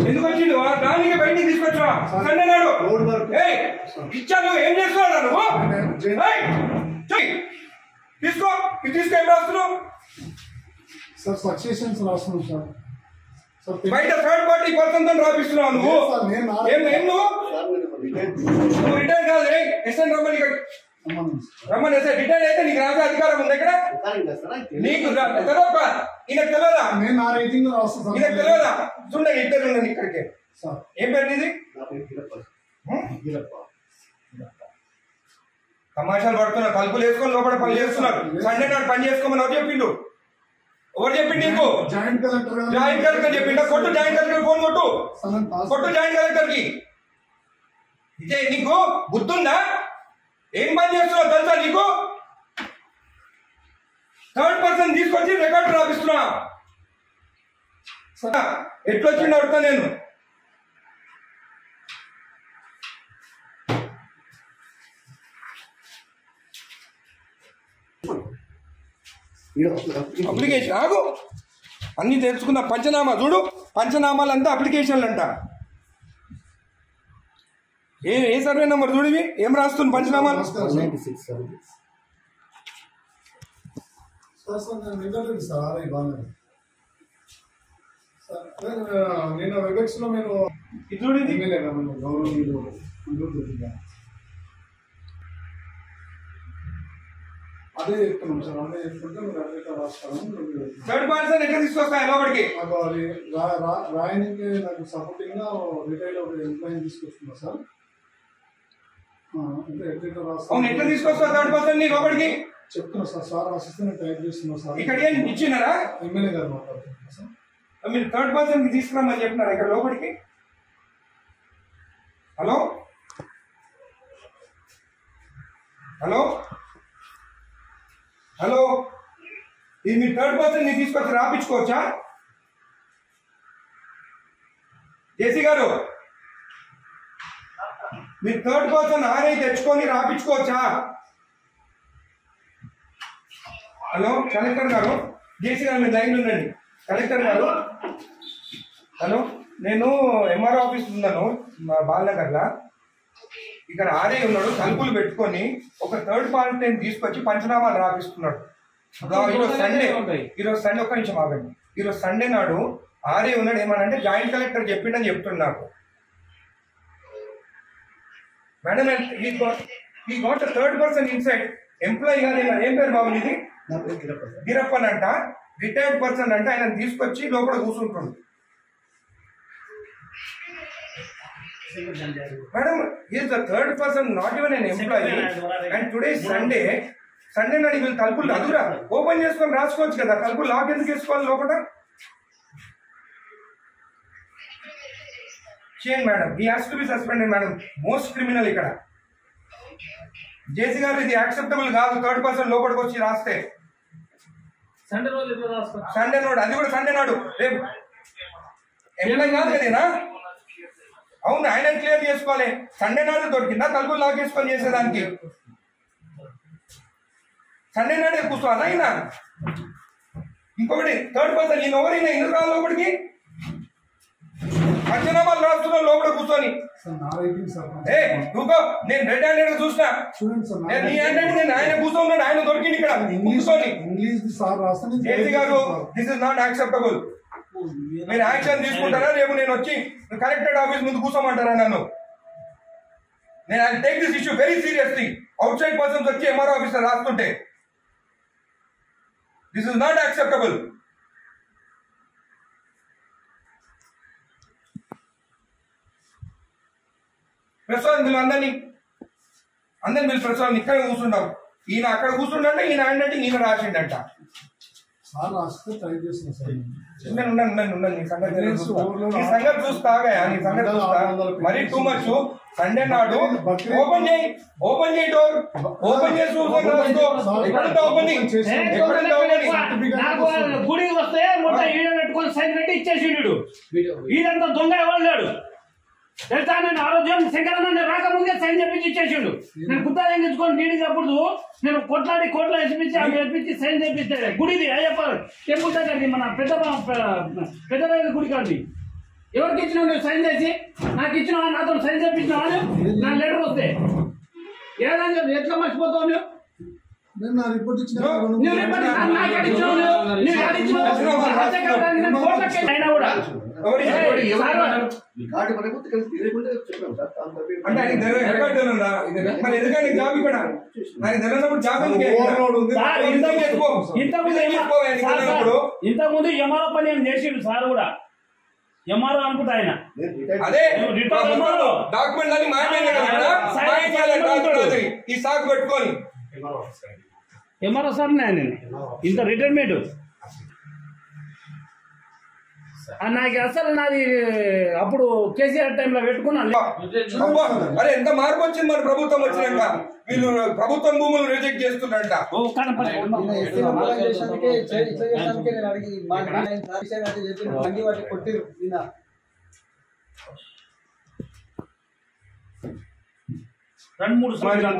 ఎందుకు వచ్చిండు దానికి బయటికి తీసుకొచ్చా సండే నాడు ఇచ్చాను ఏం చేస్తున్నావు నువ్వు తీసుకో ఇది తీసుకో ఏం రాస్తున్నావు సార్ సక్సెషన్స్ రాస్తున్నాం సార్ బయట థర్డ్ పార్టీ పర్సన్ తో రాపిస్తున్నావు నువ్వు నువ్వు రిటైర్ కాదు ఎస్ఎన్ రమ్మని రమ్మని ఎస్ఐ రిటైర్ అయితే నీకు రాసే అధికారం ఉంది ఇక్కడ నీకు తెలియదా ఈయనకు తెలియదా ఈయనకు తెలియదా చూడండి ఇద్దరు ఉండండి ఇక్కడికి ఏం పేరు నీది తమాషాలు పడుతున్నా తలుపులు వేసుకొని లోపల పని చేస్తున్నారు సండే నాడు పని చేసుకోమని ఎవరు చెప్పిండు నీకు జాయింట్ కలెక్టర్ చెప్పిండు కొట్టు జాయింట్ కలెక్టర్ ఫోన్ కొట్టు జాయింట్ కలెక్టర్ కి ఇదే నీకు గుర్తుందా ఏం పని చేస్తున్నావు తెలుసా నీకు థర్డ్ పర్సన్ తీసుకొచ్చి రికార్డు రాపిస్తున్నా ఎట్లొచ్చింది అడుగుతా నేను అప్లికేషన్ ఆగు అన్ని తెలుసుకున్న పంచనామా చూడు పంచనామాలంతా అప్లికేషన్లు అంట ఏ సర్వే నెంబర్ చూడివి ఏం రాస్తుంది పంచనామాలు నేను వెబెక్స్ లో నేను అదే చెప్తున్నాం సార్ అదే చెప్తుంటే మీరు అట్లా రాస్తాను థర్డ్ పర్సన్ ఎట్లా తీసుకొస్తాయి లోపలికి రాయనికి నాకు సపోర్టింగ్ గా రిటైల్ ఒక ఎంప్లాయీ తీసుకొస్తున్నా సార్ అవును ఎట్లా తీసుకొస్తా థర్డ్ పర్సన్ ని లోపలికి చెప్తున్నా సార్ రాసిస్తే నేను టైప్ చేస్తున్నా సార్ ఇక్కడ ఏం ఇచ్చినారా ఎమ్మెల్యే గారు మాట్లాడుతున్నా సార్ మీరు థర్డ్ పర్సన్ కి తీసుకురామని చెప్పినారా ఇక్కడ లోపలికి హలో హలో హలో ఇది మీ థర్డ్ పర్సన్ ని తీసుకొచ్చి రాపించుకోవచ్చా జేసీ గారు మీరు థర్డ్ పర్సన్ ఆర్ఐ తెచ్చుకొని రాపించుకోవచ్చా హలో కలెక్టర్ గారు జేసీ గారు మీరు లైన్ ఉండండి కలెక్టర్ గారు హలో నేను ఎంఆర్ఓ ఆఫీస్ ఉన్నాను బాలనగర్లో ఇక్కడ ఆర్ఐ ఉన్నాడు తలుపులు పెట్టుకొని ఒక థర్డ్ పార్టీని తీసుకొచ్చి పంచనామాలు రాపిస్తున్నాడు ఈరోజు సండే ఒక్క నిమిషం ఆగండి ఈరోజు సండే నాడు ఆర్ఐ ఉన్నాడు ఏమనంటే జాయింట్ కలెక్టర్ చెప్పిండని చెప్తున్నాడు నాకు మేడం ఈ గోట్ థర్డ్ పర్సన్ ఇన్సైడ్ ఎంప్లాయీ గారు ఏం పేరు బాబు ఇది గిరప్పన్ అంట రిటైర్డ్ పర్సన్ అంటే ఆయన తీసుకొచ్చి లోపల కూర్చుంటుంది madam is the third person not even n employee and today Sunday నాడు వీళ్ళు తలుపులు అదురా ఓపెన్ చేసుకొని రాసుకోవచ్చు కదా తలుపులు లాక్ ఎందుకు వేసుకోవాలి లోపల చేయండి madam he has to be suspended madam most criminal ఇక్కడ జేసీ గారు ఇది యాక్సెప్టబుల్ కాదు థర్డ్ పర్సన్ లోపలికి వచ్చి రాస్తే సండే నాడు అది కూడా సండే నాడు రేపు ఎంప్లాయ్ కాదు కదేనా అవును ఆయన క్లియర్ చేసుకోవాలి సండే నాడు దొరికిందా తలుపులు లాక్ చేసుకొని చేసేదానికి సండే నాడే కూర్చోవాలా ఆయన ఇంకొకటి థర్డ్ పర్సన్ ఈయన ఎవరైనా ఎందుకు రావాలి లోపలికి పంచనామాలు రాస్తున్నా లోపల కూర్చొని నువ్వు నేను రెడ్ హ్యాండెడ్ చూసినా నీ హ్యాండెడ్ నేను ఆయన కూర్చోన్నాడు ఆయన దొరికింది ఇక్కడ కూర్చొని జేసీ గారు దిస్ ఇస్ నాట్ యాక్సెప్టబుల్ మీరు యాక్షన్ తీసుకుంటారా రేపు నేను వచ్చి కలెక్టరేట్ ఆఫీస్ ముందు కూర్చోమంటారా నన్ను నేను I take this issue very seriously outside persons వచ్చి ఎంఆర్ఓ ఆఫీసర్ రాస్తుంటే this is not acceptable Prasad మీరు అందరినీ మీరు ప్రసాద్ ఇక్కడ కూర్చుంటాం ఈయన అక్కడ కూర్చుంటే ఈయన ఏంటంటే ఈయన రాసిండంట ఉండండి నీ సంగతి చూస్తాగా నీ సంగతి చూస్తా మరీ టూ మచ్ సండే నాడు ఓపెన్ చేయి డోర్ ఓపెన్ చేసి ఎక్కడంతా ఓపెనింగ్ గుడికి వస్తే మొత్తం ఈడ పెట్టుకొని సైన్ పెట్టి ఇచ్చేసిండు ఈడంతా దొంగ ఎవరు తెలుసా? నేను ఆ రోజు శంకరన్న రాకముందే సైన్ చేపించి ఇచ్చేసిండు. నేను గుద్దా ఎంగించుకొని నీటికి అప్పుడు నేను కొట్లాడి కోట్ల వేసిపించి అవి వేపించి సైన్ చేపిస్తే గుడిది అయ్యప్ప టెంపుల్ దగ్గరది మన పెద్ద గుడి కాదు. ఎవరికి ఇచ్చినావు నువ్వు సైన్ చేసి? నాకు ఇచ్చినావా? నాతో సైన్ చేపించినావా? నా లెటర్ వస్తే ఏదని చెప్పి ఎట్లా మర్చిపోతావు నువ్వు? నేను నా రిపోర్ట్ ఇచ్చిన అయినా కూడా అంటే ఆయన రికార్డు మరి ఎందుకంటే జాబ్ ఇక్కడ ఆయన తెలియనప్పుడు జాబ్ ఇంతకుముందు ఎంఆర్ఓ పని ఏం చేసిండు సార్ కూడా. ఎంఆర్ఓ అనుకుంటా ఆయన. అదే డాక్యుమెంట్ అని మాయమైంది ఈ సాగు పెట్టుకొని ఎంఆర్ఓ సార్ ఆయన ఇంత రిటైర్మెంట్ నాకు అసలు నాది అప్పుడు కేసీఆర్ టైంలో పెట్టుకున్నాను. అరే ఎంత మార్పు వచ్చింది మన ప్రభుత్వం వచ్చినాక. వీళ్ళు ప్రభుత్వం భూములు రిజెక్ట్ చేస్తున్నారంట. 2-3 సంవత్సరాలు